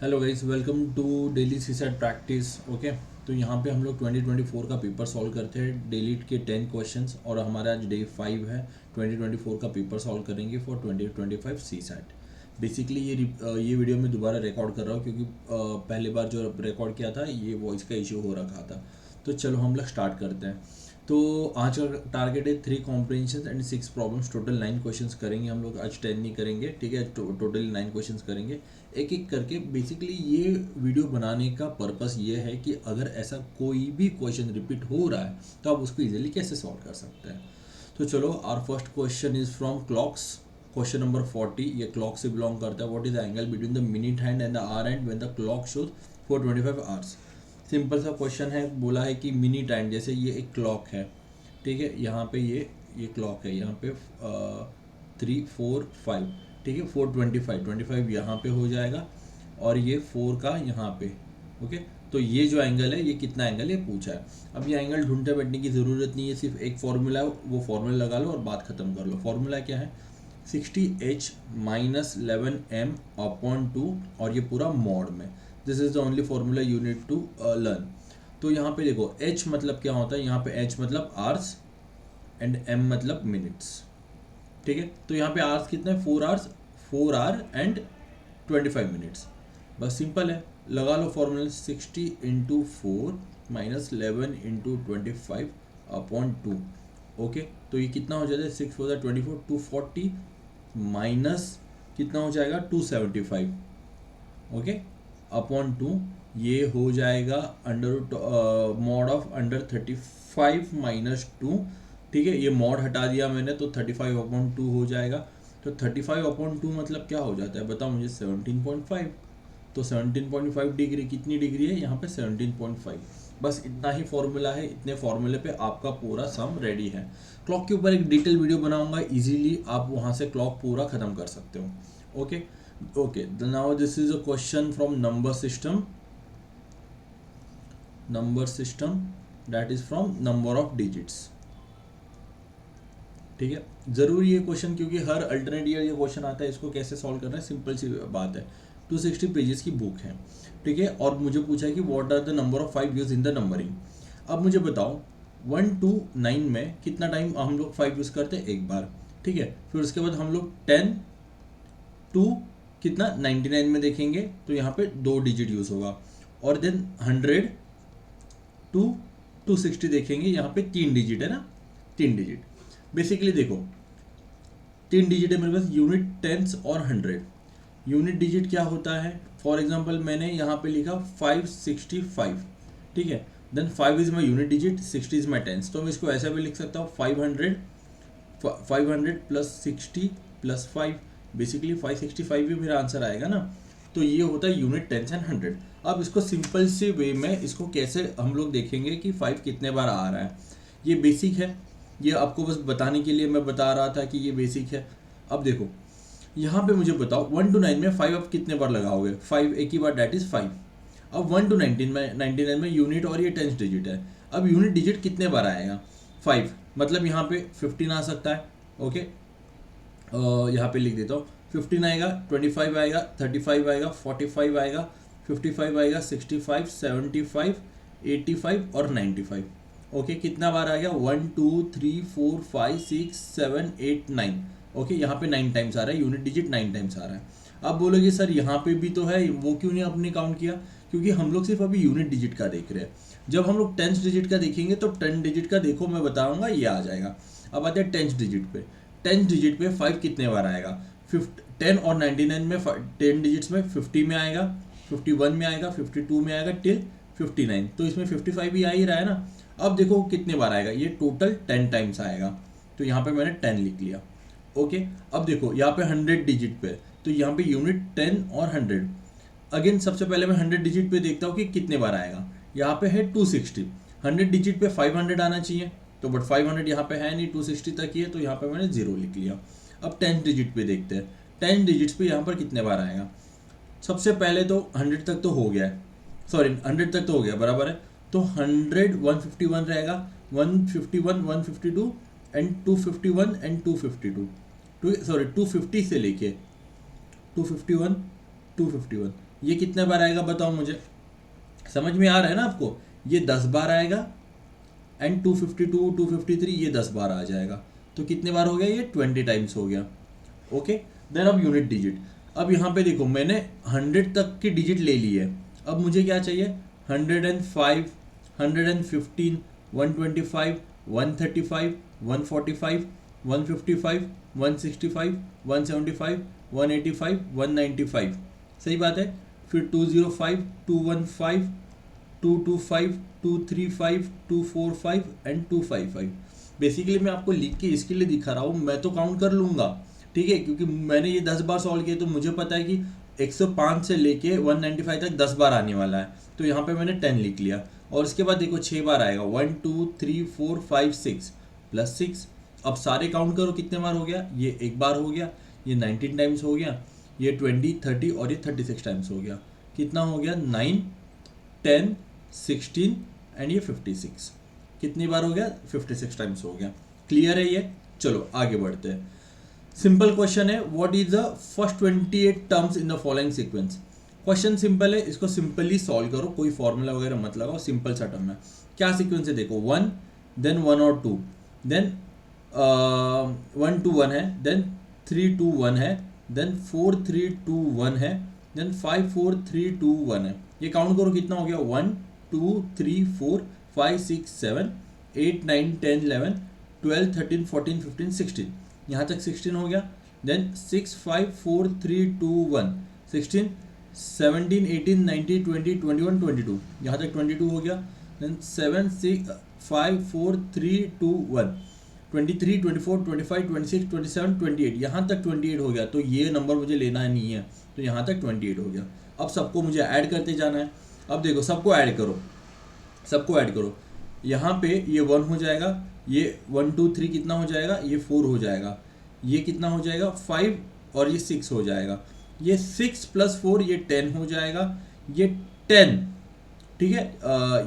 Hello guys, welcome to daily CSAT practice. Okay, तो यहाँ पे हम लोग 2024 का पेपर सॉल्व करते हैं, डेली के 10 क्वेश्चंस। और हमारा आज डे 5 है। 2024 का पेपर सॉल्व करेंगे फॉर 2025 सीसैट। बेसिकली ये वीडियो मैं दोबारा रिकॉर्ड कर रहा हूँ क्योंकि पहले बार जो रिकॉर्ड किया था ये वॉइस का इशू हो रखा था। तो चलो हम लोग स्टार्ट करते हैं। तो आज का टारगेट है 3 comprehension and 6 problems. Total 9 questions करेंगे हम लोग। आज 10 नहीं करेंगे, ठीक है। टोटल 9 क्वेश्चंस करेंगे एक एक करके। बेसिकली ये वीडियो बनाने का पर्पस ये है कि अगर ऐसा कोई भी क्वेश्चन रिपीट हो रहा है तो आप उसको इजीली कैसे सॉल्व कर सकते हैं। तो चलो, our first question is from clocks. Question number 40 ये क्लॉक से बिलोंग करता है। What is the angle between the minute hand and the hour hand when the clock shows 425 hours. Simple सा क्वेश्चन है। बोला है कि मिनट हैंड, जैसे ये एक क्लॉक है, ठीक है। यहाँ पे ये क्लॉक है, यहाँ पे 3 4 5, ठीक है। 425 यहाँ पे हो जाएगा और ये 4 का यहाँ पे। ओके, तो ये जो एंगल है ये कितना एंगल है पूछा है। अब ये एंगल ढूंढते बैठने की ज़रूरत नहीं है, सिर्फ एक फॉर्मूला है, वो फॉर्मूला लगा लो और बात खत्म कर लो। फॉर्मूला क्या है? 60h माइनस 11m अपॉन 2, और ये पूरा मॉड में। This is the only formula you need to learn. तो यहाँ पे देखो, h मतलब क्या होता है, यहाँ पे h मतलब आवर्स एंड m मतलब मिनट्स, ठीक है। तो यहाँ पे आवर्स कितना है? 4 आवर्स, 4 आवर एंड 25 मिनट्स। बस सिंपल है, लगा लो formula. 60 into 4 minus 11 into 25 upon 2। Okay, तो ये कितना हो जाता है? 6 4 24, 240 माइनस कितना हो जाएगा? 275, ओके, अपॉन 2। ये हो जाएगा under mod of under 35 minus 2, ठीक है। ये मॉड हटा दिया मैंने तो 35/2 हो जाएगा। तो 35/2 मतलब क्या हो जाता है बताओ मुझे? 17.5। तो 17.5 डिग्री कितनी डिग्री है यहाँ पे? 17.5। बस इतना ही फॉर्मूला है। इतने फॉर्मूले पे आपका पूरा सम रेडी है। क्लॉक के ऊपर एक डिटेल वीडियो बनाऊंगा, इजीली आप वहाँ से क्लॉक पूरा खत्म कर सकते हो। Okay okay, now this is a question from number system that is from number of digits, ठीक है। जरूरी ये क्वेश्चन, क्योंकि हर अल्टरनेट ईयर ये क्वेश्चन आता है। इसको कैसे सॉल्व करना है, सिंपल सी बात है। 260 पेजेस की बुक है, ठीक है। और मुझे पूछा है कि what are the number of 5 use in the numbering. अब मुझे बताओ 1 to 9 में कितना टाइम हम लोग 5 यूज करते हैं? एक बार, ठीक है। फिर उसके बाद हम लोग 10 to कितना 99 में देखेंगे तो यहाँ पे 2 डिजिट यूज होगा। और देन 100 to 260 देखेंगे, यहाँ पे 3 डिजिट है ना, 3 डिजिट। बेसिकली देखो, 3 डिजिट है मेरे पास, यूनिट, टेंस और 100। यूनिट डिजिट क्या होता है? फॉर एग्जांपल मैंने यहाँ पे लिखा 565, ठीक है। Then 5 is my unit digit, 60 is my tens. तो मैं इसको ऐसा भी लिख सकता हूँ 500 प्लस 60 प्लस 5। बेसिकली 565 भी मेरा आंसर आएगा ना। तो ये होता है यूनिट, टेंस एंड 100। अब इसको सिंपल से वे में इसको कैसे हम लोग देखेंगे कि 5 कितने बार आ रहा है। ये बेसिक है, ये आपको बस बताने के लिए मैं बता रहा था कि ये बेसिक है। अब देखो यहाँ पे मुझे बताओ 1 to 9 में 5 आप कितने बार लगाओगे? 5 एक ही बार, डैट इज 5। अब 1 to 19 में 99 में यूनिट और ये टेंस डिजिट है। अब यूनिट डिजिट कितने बार आएगा? 5, मतलब यहाँ पे 15 आ सकता है। ओके, यहाँ पे लिख देता हूँ 15 आएगा, 25 आएगा, 35 आएगा, 45 आएगा, 55 आएगा, 65, 75, 85 और 95। ओके, कितना बार आ गया? 1 2 3 4 5 6 7 8 9। ओके, यहाँ पे 9 टाइम्स आ रहा है, यूनिट डिजिट 9 टाइम्स आ रहा है। अब बोलोगे सर यहाँ पे भी तो है, वो क्यों नहीं आपने काउंट किया? क्योंकि हम लोग सिर्फ अभी यूनिट डिजिट का देख रहे हैं। जब हम लोग टेंस डिजिट का देखेंगे तो 10 डिजिट का देखो मैं बताऊंगा, ये आ जाएगा। अब आते हैं टेंस डिजिट पे। 10 डिजिट पे 5 कितने बार आएगा? 10 और 99 में 10 डिजिट्स में 50 में आएगा, 51 में आएगा, 52 में आएगा, टिल 59। तो इसमें 55 भी आ ही रहा है ना। अब देखो कितने बार आएगा, ये टोटल 10 टाइम्स आएगा। तो यहाँ पे मैंने 10 लिख लिया। ओके, अब देखो यहाँ पे 100 डिजिट पे, तो यहाँ पे यूनिट 10 और 100। अगेन सबसे पहले मैं 100 डिजिट पे देखता हूँ कि कितने बार आएगा। यहाँ पे है 260। 100 डिजिट पे 500 आना चाहिए, तो बट 500 यहाँ पे है नहीं, 260 तक ही है, तो यहाँ पे मैंने 0 लिख लिया। अब 10 डिजिट पे देखते हैं, 10 डिजिट्स पे यहाँ पर कितने बार आएगा। सबसे पहले तो 100 तक तो हो गया है, सॉरी 100 तक तो हो गया, बराबर है। तो 100 151 रहेगा, 151 152 एंड 251 एंड 252, सॉरी 250 से लेके 251 251 ये कितने बार आएगा बताओ मुझे, समझ में आ रहा है ना आपको, ये 10 बार आएगा एंड 252 253 ये 10 बार आ जाएगा, तो कितने बार हो गया, ये 20 टाइम्स हो गया। ओके, देन अब यूनिट डिजिट, अब यहाँ पे देखो मैंने 100 तक की डिजिट ले ली है, अब मुझे क्या चाहिए, 105 115 125 135 145 155 165 175 185 195, सही बात है। फिर 205 215 225 235 245 एंड 255। बेसिकली मैं आपको लिख के इसके लिए दिखा रहा हूँ, मैं तो काउंट कर लूँगा, ठीक है, क्योंकि मैंने ये 10 बार सॉल्व किया तो मुझे पता है कि 105 से लेके 195 तक 10 बार आने वाला है, तो यहाँ पे मैंने 10 लिख लिया। और उसके बाद देखो 6 बार आएगा, 1 2 3 4 5 6 प्लस 6। अब सारे काउंट करो कितने बार हो गया, ये एक बार हो गया, ये 19 टाइम्स हो गया, ये 20 30 और ये 36 टाइम्स हो गया। कितना हो गया, 9 10 16 एंड ये 56, कितनी बार हो गया, 56 टाइम्स हो गया। क्लियर है ये, चलो आगे बढ़ते हैं। सिंपल क्वेश्चन है, what is the first 28 terms in the following sequence. Question simple है, इसको सिंपली सॉल्व करो, कोई फॉर्मूला वगैरह मत लगाओ, सिंपल सा टर्म है। क्या सीक्वेंस है देखो, 1 देन 1 और 2 देन 1 2 1 है, देन 3 2 1 है, देन 4 3 2 1 है, देन 5 4 3 2 1 है। ये काउंट करो कितना हो गया, 1 2 3 4 5 6 7 8 9 10 11 12 13 14 15 16, यहाँ तक 16 हो गया। देन 6 5 4 3 2 1 16 17 18 19 20 21 22, यहाँ तक 22 हो गया। देन 7 6 5 4 3 2 1 23 24 25 26 27 28, यहाँ तक 28 हो गया। तो ये नंबर मुझे लेना नहीं है, तो यहाँ तक 28 हो गया। अब सबको मुझे ऐड करते जाना है। अब देखो सबको ऐड करो, सबको ऐड करो, यहाँ पे ये 1 हो जाएगा, ये 1 2 3 कितना हो जाएगा, ये 4 हो जाएगा, ये कितना हो जाएगा 5 और ये 6 हो जाएगा, ये 6 + 4 ये 10 हो जाएगा, ये 10, ठीक है,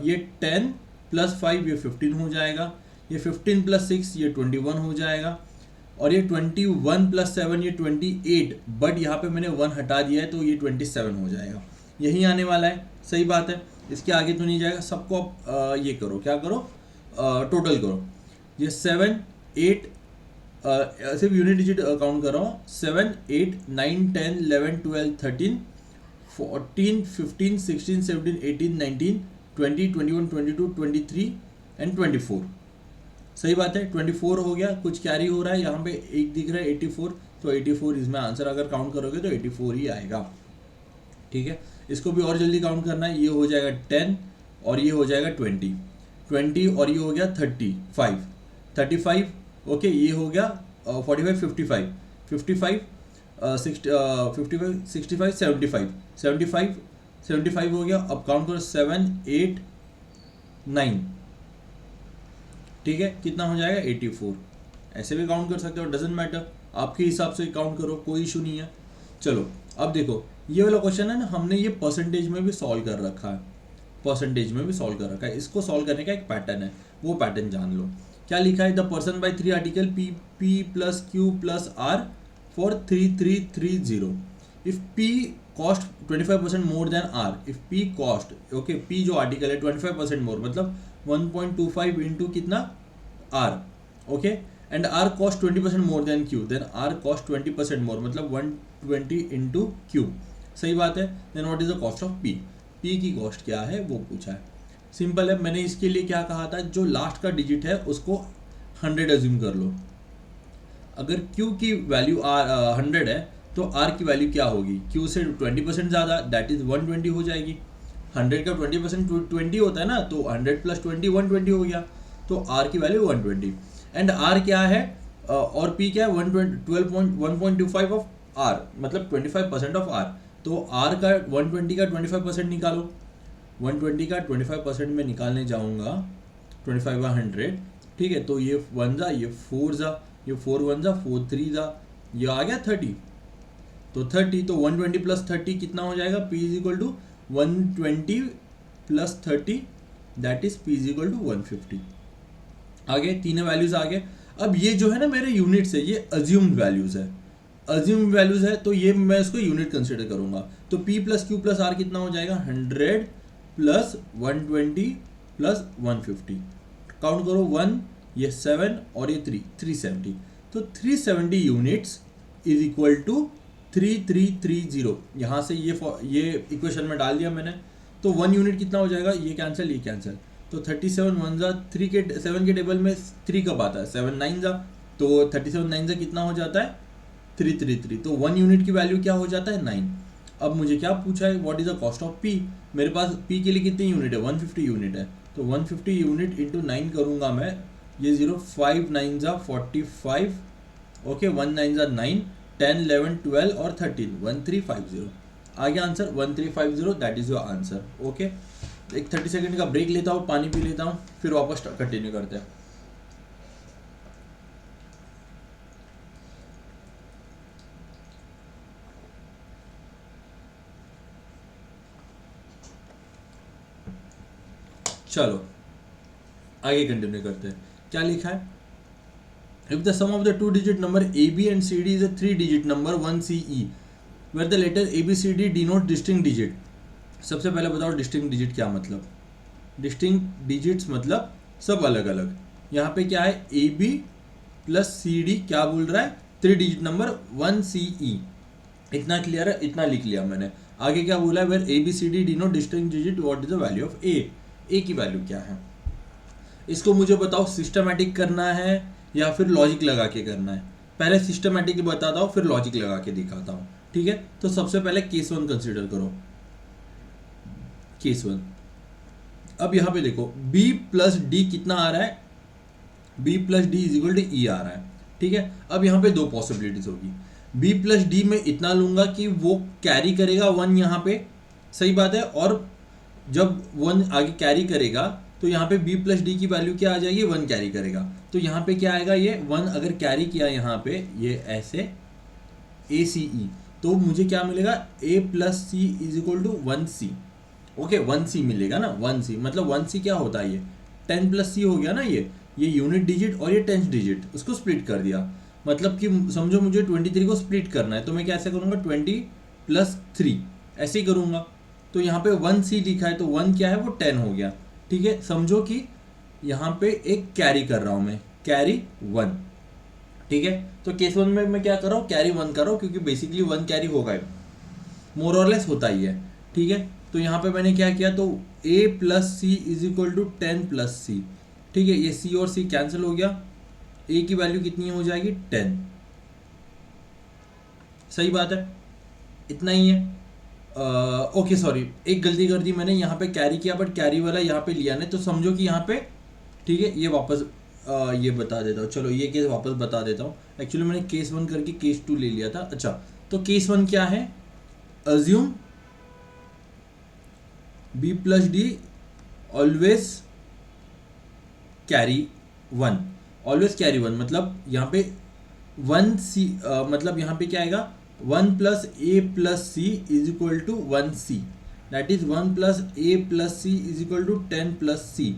ये 10 + 5 ये 15 हो जाएगा, ये 15 + 6 ये 21 हो जाएगा, और ये 21 + 7 ये 28, बट यहाँ पे मैंने 1 हटा दिया है तो ये 27 हो जाएगा, यही आने वाला है। सही बात है, इसके आगे तो नहीं जाएगा। सबको आप ये करो, क्या करो, टोटल करो, ये 7 8 सिर्फ यूनिट डिजिट काउंट कर रहा हूँ, 7 8 9 10 11 12 13 14 15 16 17 18 19 20 21 22 23 एंड 24। सही बात है, 24 हो गया। कुछ कैरी हो रहा है, यहाँ पे एक दिख रहा है 84, तो 84 इसमें आंसर अगर काउंट करोगे तो 84 ही आएगा, ठीक है। इसको भी और जल्दी काउंट करना है, ये हो जाएगा 10 और ये हो जाएगा 20 20 और ये हो गया 35 35, ओके, ये हो गया 45 55 55 55 65 75 75 75 हो गया। अब काउंट करो 7 8 9, ठीक है, कितना हो जाएगा 84। ऐसे भी काउंट कर सकते हो, डजेंट मैटर, आपके हिसाब से काउंट करो, कोई इशू नहीं है। चलो अब देखो ये वाला क्वेश्चन है ना, हमने ये परसेंटेज में भी सॉल्व कर रखा है, परसेंटेज में भी सॉल्व कर रखा है। इसको सॉल्व करने का एक पैटर्न है, वो पैटर्न जान लो। क्या लिखा है, the person buy 3 article P + Q + R for 3330 if P cost 25% more than R, if P cost, okay, P जो आर्टिकल है 25% मोर, मतलब 1.25 इंटू कितना R, okay, and R cost 20% more than Q, then R cost 20% more, मतलब 120 into Q। सही बात है। Then what is the cost of P, P की cost क्या है वो पूछा है। सिंपल है, मैंने इसके लिए क्या कहा था, जो लास्ट का डिजिट है उसको 100 एज्यूम कर लो। अगर Q की वैल्यू 100 है तो R की वैल्यू क्या होगी, Q से 20% ज़्यादा, दैट इज 120 हो जाएगी। 100 का 20% 20 होता है ना, तो 100 + 20 120 हो गया, तो R की वैल्यू 120। एंड R क्या है और P क्या है, 1.25 ऑफ R, मतलब 25% ऑफ R। तो R का 120 का 25% निकालो, 120 का 25% में निकालने जाऊंगा 25/100, ठीक है, तो ये 1 जा, ये 4 जा, ये 4 1 जा, 4 3 जा, ये आ गया 30, तो 30, तो 120 + 30 कितना हो जाएगा, P = 120 + 30, दैट इज P = 150। आगे तीनों वैल्यूज आ गए। अब ये जो है ना मेरे यूनिट्स है, ये अज्यूम्ड वैल्यूज है, अज्यूम वैल्यूज है तो ये मैं इसको यूनिट कंसिडर करूंगा। तो P plus Q plus R कितना हो जाएगा 100 प्लस 120 प्लस 150, काउंट करो 1 ये 7 और ये 3 370। तो 370 यूनिट्स इज इक्वल टू 3330। यहाँ से ये इक्वेशन में डाल दिया मैंने। तो 1 यूनिट कितना हो जाएगा, ये कैंसिल ये कैंसिल, तो 37 1 जा 3 के 7 के टेबल में 3 कब आता है 7 9 जा, तो 37 9 जा कितना हो जाता है 333। तो 1 यूनिट की वैल्यू क्या हो जाता है 9। अब मुझे क्या पूछा है what is the cost of P. मेरे पास पी के लिए कितनी यूनिट है 150 यूनिट है। तो 150 यूनिट इंटू 9 करूँगा मैं, ये 0 5 9 जा 45, ओके 1 9 जा 9 10 11 12 और 13 1350 आ गया answer 1350। That is your answer. Okay एक 30 सेकंड का ब्रेक लेता हूँ, पानी पी लेता हूँ, फिर वापस कंटिन्यू करते हैं। चलो आगे कंटिन्यू करते हैं। क्या लिखा है, if the sum of the two digit number A B and C D is a 3 digit number 1 C E where the letter A B C D denote distinct digit. सबसे पहले बताओ डिस्टिंक्ट डिजिट क्या मतलब। Distinct digits मतलब सब अलग अलग। यहाँ पे क्या है A B plus C D क्या बोल रहा है 3 डिजिट नंबर 1 सी ई। इतना क्लियर है, इतना लिख लिया मैंने। आगे क्या बोला है where A B C D denote distinct digit what is the value of A की वैल्यू क्या है। इसको मुझे बताओ सिस्टमैटिक करना है या फिर लॉजिक लगा के करना है। पहले सिस्टमैटिक बताता हूँ फिर लॉजिक लगा के दिखाता हूँ, ठीक है। तो सबसे पहले केस 1 कंसिडर करो, केस 1। अब यहाँ पे देखो b प्लस डी कितना आ रहा है, b plus D is equal to E आ रहा है, ठीक है। अब यहाँ पे दो पॉसिबिलिटीज होगी, b प्लस डी में इतना लूंगा कि वो कैरी करेगा 1 यहाँ पे, सही बात है। और जब 1 आगे कैरी करेगा तो यहाँ पे b प्लस डी की वैल्यू क्या आ जाएगी 1 कैरी करेगा। तो यहाँ पे क्या आएगा ये 1 अगर कैरी किया यहाँ पे ये ऐसे ए सी ई, तो मुझे क्या मिलेगा a plus C is equal to 1c। Okay 1c मिलेगा ना, 1c मतलब 1c क्या होता है ये 10 प्लस c हो गया ना, ये यूनिट डिजिट और ये टेंथ डिजिट उसको स्प्लिट कर दिया। मतलब कि समझो मुझे 23 को स्प्लिट करना है तो मैं कैसे करूँगा 20 प्लस 3 ऐसे ही करूँगा। तो यहाँ पे 1c लिखा है तो 1 क्या है वो 10 हो गया, ठीक है। समझो कि यहाँ पे एक कैरी कर रहा हूँ मैं, कैरी 1, ठीक है। तो केस 1 में मैं क्या कर रहा हूँ कैरी 1 कर रहा हूँ क्योंकि बेसिकली 1 कैरी होगा, मोर और लेस होता ही है, ठीक है। तो यहाँ पे मैंने क्या किया तो a plus C is equal to 10 plus C, ठीक है। ये c और c कैंसिल हो गया, a की वैल्यू कितनी हो जाएगी 10, सही बात है, इतना ही है। ओके सॉरी एक गलती कर दी मैंने, यहाँ पे कैरी किया बट कैरी वाला यहाँ पे लिया नहीं। तो समझो कि यहाँ पे ठीक है ये वापस ये बता देता हूँ, चलो ये केस वापस बता देता हूँ। एक्चुअली मैंने केस 1 करके केस 2 ले लिया था। अच्छा तो केस 1 क्या है, assume b plus D always carry 1, always carry 1 मतलब यहाँ पे 1c मतलब यहाँ पे क्या आएगा 1 plus A plus C is equal to 1c, that is 1 plus A plus C is equal to 10 plus C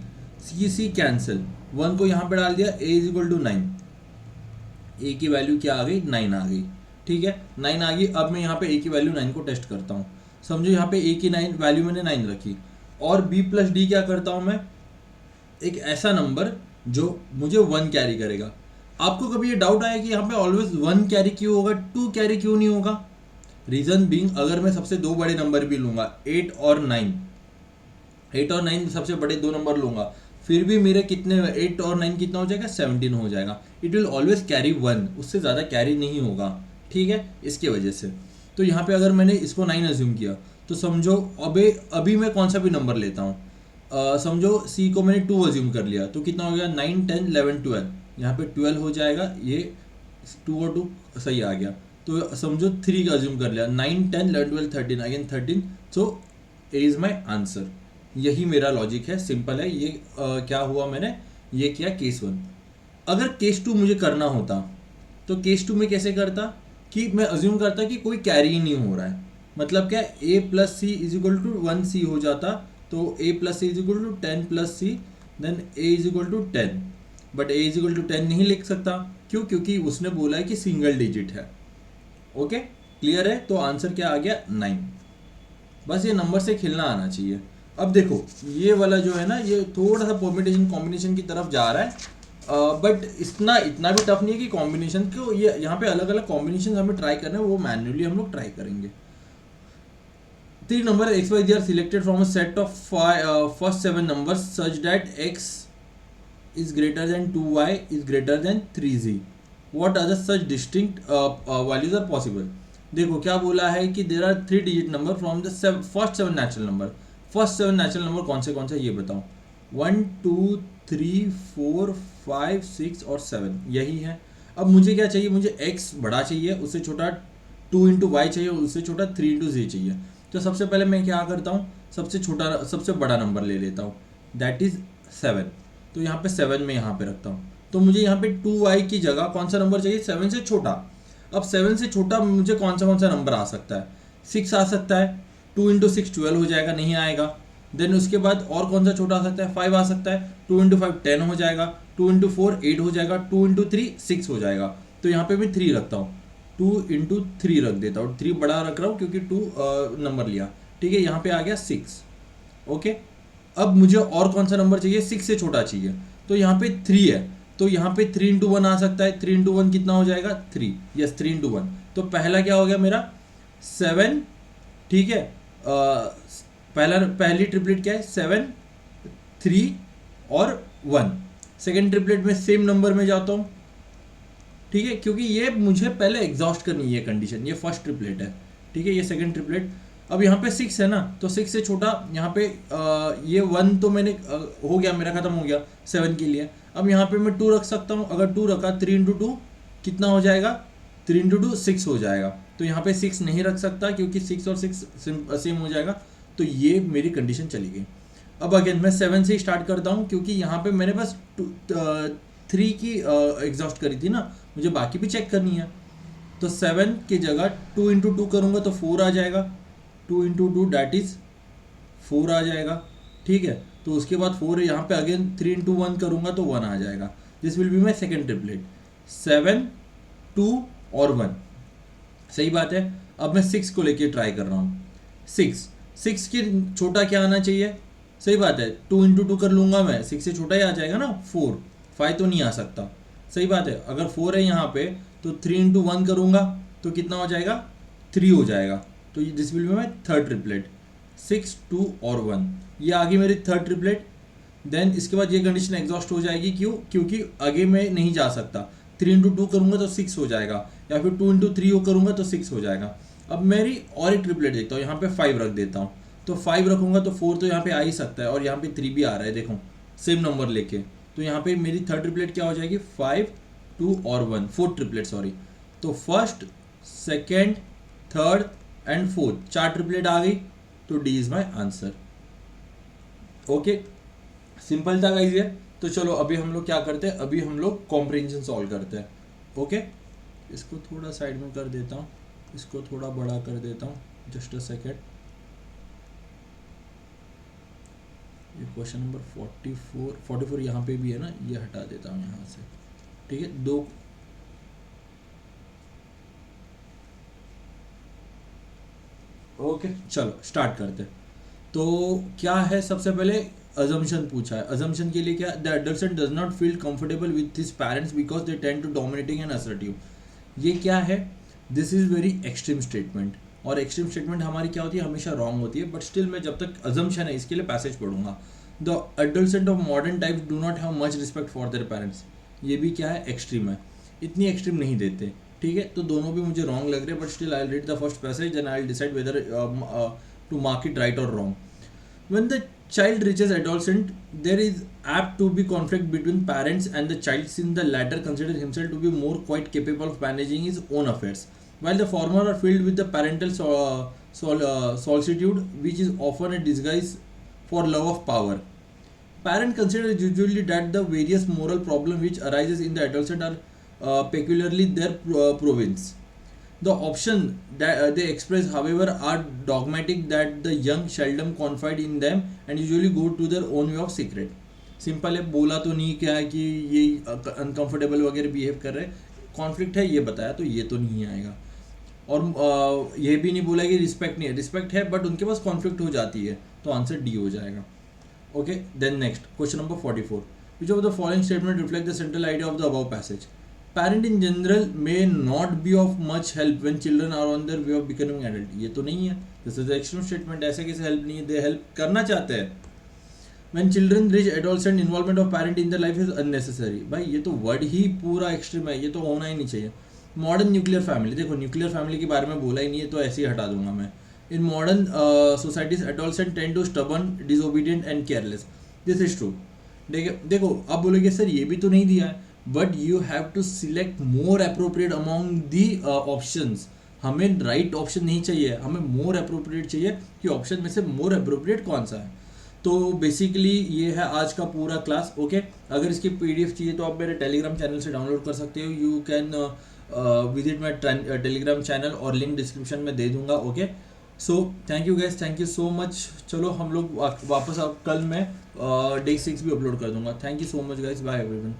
cancel, 1 को यहाँ पे डाल दिया a is equal to 9, a की वैल्यू क्या आ गई 9 आ गई, ठीक है 9 आ गई। अब मैं यहाँ पे a की वैल्यू 9 को टेस्ट करता हूँ। समझो यहाँ पे a की 9 वैल्यू मैंने 9 रखी और b प्लस डी क्या करता हूँ मैं, एक ऐसा नंबर जो मुझे 1 कैरी करेगा। आपको कभी ये डाउट आया कि यहाँ पे ऑलवेज 1 कैरी क्यों होगा 2 कैरी क्यों नहीं होगा। रीजन बीइंग अगर मैं सबसे दो बड़े नंबर भी लूंगा 8 और 9 सबसे बड़े दो नंबर लूंगा फिर भी मेरे कितने 8 और 9 कितना हो जाएगा 17 हो जाएगा। इट विल ऑलवेज कैरी 1, उससे ज़्यादा कैरी नहीं होगा, ठीक है इसके वजह से। तो यहाँ पे अगर मैंने इसको 9 अज्यूम किया तो समझो अभी मैं कौन सा भी नंबर लेता हूँ, समझो c को मैंने 2 अज्यूम कर लिया तो कितना हो गया 9 10 11 12, यहाँ पे 12 हो जाएगा, ये 2 और 2 सही आ गया। तो समझो 3 का अज्यूम कर लिया 9 10 11 12 13 again 13, so A is my answer. यही मेरा लॉजिक है, सिंपल है ये। क्या हुआ मैंने ये किया केस 1। अगर केस 2 मुझे करना होता तो केस 2 में कैसे करता कि मैं अज्यूम करता कि कोई कैरी ही नहीं हो रहा है, मतलब क्या a plus C is equal to 1c हो जाता। तो a plus C is equal to 10 plus C then a is equal to 10, but a is equal to 10 नहीं लिख सकता, क्यों, क्योंकि उसने बोला है कि सिंगल डिजिट है, ओके, क्लियर है? तो आंसर क्या आ गया 9। बस ये नंबर से खेलना आना चाहिए। अब देखो ये वाला जो है ना, ये थोड़ा सा परम्यूटेशन कॉम्बिनेशन की तरफ जा रहा है, बट इतना भी टफ नहीं है कि कॉम्बिनेशन को, ये यहाँ पे अलग अलग कॉम्बिनेशन हमें ट्राई करना है, वो मैन्युअली हम लोग ट्राई करेंगे। 3 number x y z are selected from a set of first 7 numbers such that x is greater than 2y is greater than 3z. What other such distinct values are possible? देखो क्या बोला है कि there are 3 digit number from the first 7 natural number. First 7 natural number कौन से ये बताओ। 1 2 3 4 5 6 और 7 यही है। अब मुझे क्या चाहिए, मुझे x बड़ा चाहिए, उससे छोटा 2 इंटू वाई चाहिए, उससे छोटा 3 इंटू जी चाहिए। तो सबसे पहले मैं क्या करता हूँ, सबसे बड़ा नंबर ले लेता हूँ, दैट इज 7। तो यहाँ पे 7 में यहाँ पे रखता हूँ। तो मुझे यहाँ पे 2y की जगह कौन सा नंबर चाहिए, 7 से छोटा। अब 7 से छोटा मुझे कौन सा नंबर आ सकता है, 6 आ सकता है। 2 इंटू 6 12 हो जाएगा, नहीं आएगा। देन उसके बाद और कौन सा छोटा आ सकता है, 5 आ सकता है। 2 इंटू 5 10 हो जाएगा। 2 इंटू 4 8 हो जाएगा। 2 इंटू 3 6 हो जाएगा। तो यहाँ पे मैं 3 रखता हूँ, 2 इंटू 3 रख देता हूँ। 3 बड़ा रख रहा हूँ क्योंकि 2 नंबर लिया, ठीक है। यहाँ पे आ गया 6। ओके, अब मुझे और कौन सा नंबर चाहिए, 6 से छोटा चाहिए। तो यहाँ पे 3 है, तो यहाँ पे 3 इंटू 1 आ सकता है। 3 इंटू 1 कितना हो जाएगा, 3। Yes, 3 into 1। तो पहला क्या हो गया मेरा 7, ठीक है। पहली ट्रिपलेट क्या है, 7 3 और 1। सेकेंड ट्रिपलेट में सेम नंबर में जाता हूँ, ठीक है, क्योंकि ये मुझे पहले एग्जॉस्ट करनी है कंडीशन। ये फर्स्ट ट्रिपलेट है, ठीक है, ये सेकंड ट्रिपलेट। अब यहाँ पे 6 है ना, तो 6 से छोटा यहाँ पे ये 1 तो मैंने हो गया, मेरा खत्म हो गया 7 के लिए। अब यहाँ पे मैं 2 रख सकता हूँ। अगर 2 रखा, 3 इंटू 2 कितना हो जाएगा, 3 इंटू 2 6 हो जाएगा। तो यहाँ पे 6 नहीं रख सकता क्योंकि 6 और 6 सेम हो जाएगा। तो ये मेरी कंडीशन चली गई। अब अगेन मैं 7 से स्टार्ट करता हूँ, क्योंकि यहाँ पे मैंने बस 3 की एग्जॉस्ट करी थी ना, मुझे बाकी भी चेक करनी है। तो 7 की जगह 2 इंटू 2 करूँगा तो 4 आ जाएगा। 2 इंटू 2 डैट इज़ 4 आ जाएगा, ठीक है। तो उसके बाद 4 यहाँ पे अगेन 3 इंटू 1 करूँगा तो 1 आ जाएगा। This will be my second triplet, 7 2 और 1। सही बात है। अब मैं 6 को लेके ट्राई कर रहा हूँ। 6 की छोटा क्या आना चाहिए, सही बात है। 2 इंटू 2 कर लूँगा मैं, 6 से छोटा ही आ जाएगा ना, 4। 5 तो नहीं आ सकता, सही बात है। अगर 4 है यहाँ पे तो 3 इंटू 1 करूँगा तो कितना हो जाएगा, 3 हो जाएगा। तो this will be my third triplet, 6 2 और 1। ये आगे मेरी थर्ड ट्रिपलेट। देन इसके बाद ये कंडीशन एग्जॉस्ट हो जाएगी, क्यों, क्योंकि आगे मैं नहीं जा सकता। 3 इंटू 2 करूँगा तो 6 हो जाएगा, या फिर 2 इंटू 3 करूँगा तो 6 हो जाएगा। अब मेरी और एक ट्रिपलेट देखता हूँ, यहाँ पे 5 रख देता हूँ। तो 5 रखूँगा तो 4 तो यहाँ पे आ ही सकता है, और यहाँ पे 3 भी आ रहा है, देखो सेम नंबर लेके। तो यहाँ पे मेरी थर्ड ट्रिपलेट क्या हो जाएगी, 5 2 और 1, फोर्थ ट्रिपलेट सॉरी। तो first second third and fourth 4 triplet आ गई। तो D is my answer. Okay, simple था गाइस ये। तो चलो अभी हम लोग क्या करते हैं, अभी हम लोग कॉम्प्रिहेंशन सॉल्व करते हैं। ओके, इसको थोड़ा साइड में कर देता हूँ, इसको थोड़ा बड़ा कर देता हूँ, जस्ट अ सेकेंड। ये क्वेश्चन नंबर 44 यहाँ पे भी है ना, ये हटा देता हूँ यहाँ से, ठीक है। दो ओके, चलो स्टार्ट करते हैं। तो क्या है, सबसे पहले अजम्पशन पूछा है। अजम्पशन के लिए क्या, the adult does not feel comfortable with his parents because they tend to dominating and assertive. ये क्या है, this is very extreme statement. और एक्सट्रीम स्टेटमेंट हमारी क्या होती है, हमेशा रॉन्ग होती है। बट स्टिल मैं जब तक अजम्पशन है इसके लिए पैसेज पढ़ूंगा। The adult of modern types do not have much respect for their parents. ये भी क्या है, एक्सट्रीम है, इतनी एक्सट्रीम नहीं देते, ठीक है। तो दोनों भी मुझे रॉन्ग लग रहे हैं, but still I will read the first passage and I will decide whether to mark it right or wrong. When the child reaches adolescent, there is apt to be conflict between parents and the child, since the latter considers himself to be more quite capable of managing his own affairs, while the former are filled with the parental solicitude, which is often a disguise for love of power. Parent considers usually that the various moral problems which arises in the adolescent are peculiarly their province. The option that they express, however, are dogmatic that the young seldom confide in them and usually go to their own way of secret. Simple है, बोला तो नहीं क्या है कि ये uncomfortable वगैरह behave कर रहे हैं, कॉन्फ्लिक्ट है ये बताया, तो ये तो नहीं आएगा। और ये भी नहीं बोला कि रिस्पेक्ट नहीं है, रिस्पेक्ट है बट उनके पास कॉन्फ्लिक्ट हो जाती है, तो आंसर डी हो जाएगा। Okay, then next question number 44, which of the following statement reflect the central idea of the above passage? Parent in general may not be of much help when children are on their way of becoming adult. ये तो नहीं है, this is the extreme statement, ऐसे कैसे help नहीं है, they help करना चाहते हैं। When children reach adolescent, involvement of parent in their life is unnecessary। भाई ये तो वर्ड ही पूरा एक्सट्रीम है, ये तो होना ही नहीं चाहिए। मॉडर्न न्यूक्लियर फैमिली, देखो न्यूक्लियर फैमिली के बारे में बोला ही नहीं है तो ऐसे ही हटा दूंगा मैं। In modern societies adolescent tend to stubborn, disobedient and careless. This is true. देखो आप बोलोगे सर ये भी तो नहीं दिया है, but you have to select more appropriate among the options. हमें राइट ऑप्शन नहीं चाहिए, हमें मोर अप्रोप्रिएट चाहिए कि ऑप्शन में से मोर अप्रोप्रिएट कौन सा है। तो बेसिकली ये है आज का पूरा क्लास। ओके, अगर इसकी पीडीएफ चाहिए तो आप मेरे टेलीग्राम चैनल से डाउनलोड कर सकते हो। You can visit my Telegram channel और लिंक डिस्क्रिप्शन में दे दूंगा। Okay, so thank you gas, thank you so much. चलो हम लोग वापस अब कल मैं डे 6 भी अपलोड कर दूंगा। Thank you so much guys, bye everyone.